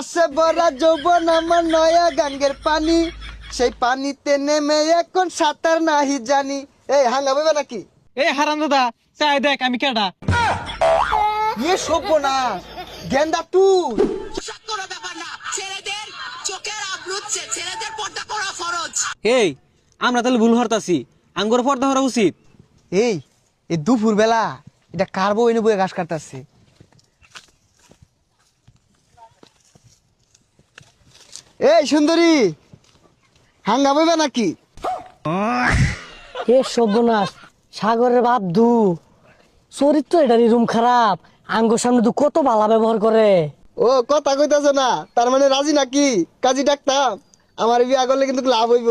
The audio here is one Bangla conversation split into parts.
রসে ভরা যৌবন আমার নয়া গাঙ্গের পানি, সেই পানিতে নেমে এখন সাঁতার নাহি জানি। এই হাঙ্গা বইবে নাকি? এ হারাম দাদা চাই দেখ আমি কেডা। ইয়ে সভ্য না গেন্দা তুই। পোশাক কোনো ব্যাপার না, ছেলেদের চোখের আবরু হচ্ছে, ছেলেদের পর্দা করা ফরজ। এই আমরা তাহলে ভুল হরতাছি, আঙ্গুর পর্দা হরা উচিত। এই এই দুপুর বেলা এটা কার বউ এনে বয়ে ঘাস কাটতেছে? এই সুন্দরী হাঙ্গা বইবে নাকি? এ সর্বনাশ, সাগরের বাপ দু চরিত্র এটারই রুম খারাপ। আঙ্গুর সামনে দু কত বালা ব্যবহার করে। ও কথা কইতাছ না, তার মানে রাজি নাকি? কাজী ডাকতাম, আমার বিয়া করলে কিন্তু লাভ হইব।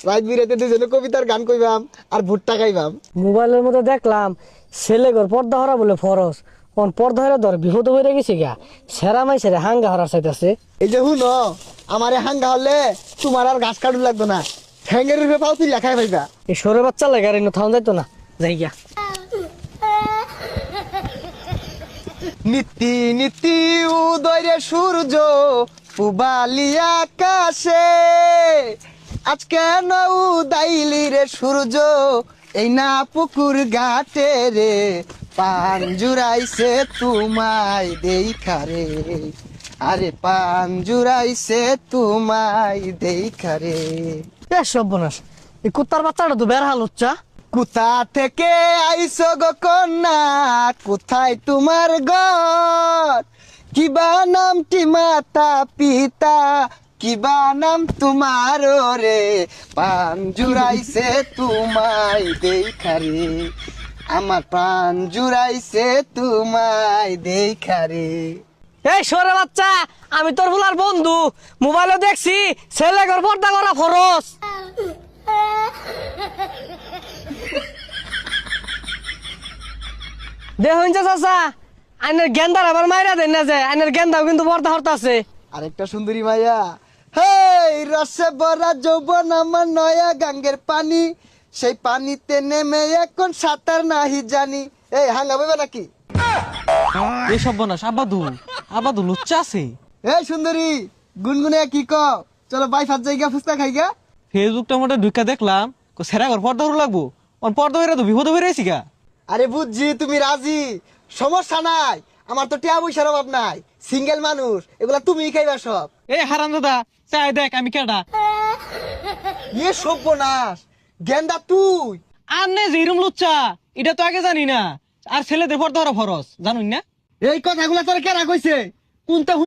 রাত বিরাতে দুজনে কবিতার গান কইবাম আর ভুট্টা খাইবাম। মোবাইলের মধ্যে দেখলাম ছেলে ঘর পর্দা হরা বলে ফরস, কোন পর্দা হরা ধর বিপদ হয়ে গেছে গা, সেরা মাই সেরা হাঙ্গা হরার চাইতেছে। এই যে হুন আমারে হাঙ্গা হলে তোমার আর ঘাস কাটু লাগতো না, ঠ্যাঙ্গের রূপে পাও তুই লেখাই পাইবা। এই সরে বাচ্চা লাগে আর থাউন যাইতো না, যাই গা। নীতি নীতি উদয় সূর্য পুবালি আকাশে, আজকে না উদাইলি রে সূর্য এই না পুকুর ঘাটে রে, পান জুড়াইছে তোমায় দেখা রে, আরে পান জুড়াইছে তোমায় দেখা রে। এ সর্বনাশ, এই কুত্তার বাচ্চাটা তো বের হাল হচ্ছা। কোথা থেকে আইসো গো কন্যা, কোথায় তোমার ঘর, কিবা নামটি মাতা পিতা, কিবা নাম তোমার রে, পান জুড়াইছে তোমায় দেখা রে, আমার প্রাণ জুড়াইছে তোমায় দেখা রে। এই সরে বাচ্চা, আমি তোর ফুলার বন্ধু, মোবাইলে দেখছি ছেলে ঘর পর্দা করা ফরস। দেখুন চাচা, আইনের গেন্দার আবার মাইরা দেন না, যে আইনের গেন্দাও কিন্তু পর্দা হরতাছে। আরেকটা সুন্দরী মাইয়া, হেই রসে ভরা যৌবন আমার নয়া গাঙ্গের পানি, সেই পানিতে নেমে এখন সাঁতার নাহি জানি। এই হাঙ্গা বইবে নাকি? এই সর্বনাশ আবাদু লুচ্চা আছে। এই সুন্দরী গুনগুনে কি কও, চলো বাই ফাত জায়গা ফুচকা খাইগা। ফেসবুকটার মধ্যে ঢুকা দেখলাম সেরা ঘর পর্দা হরা লাগবো, পর্দা হইরা তো বিপদ হয়ে রয়েছি গা। আরে বুঝছি তুমি রাজি, সমস্যা নাই, আমার তো টিয়া পয়সার অভাব নাই, সিঙ্গেল মানুষ, এগুলা তুমি খাইবা সব। এই হারাম দাদা চাই দেখ আমি কেডা। ইয়ে সর্বনাশ গেন্দা তুই। আর নে যেরম লুচ্চা এটা তো আগে জানি না, আর ছেলেদের পর্দা হরা ফরজ জানুন না। এই কথাগুলা তোর কেরা কইছে? কোনটা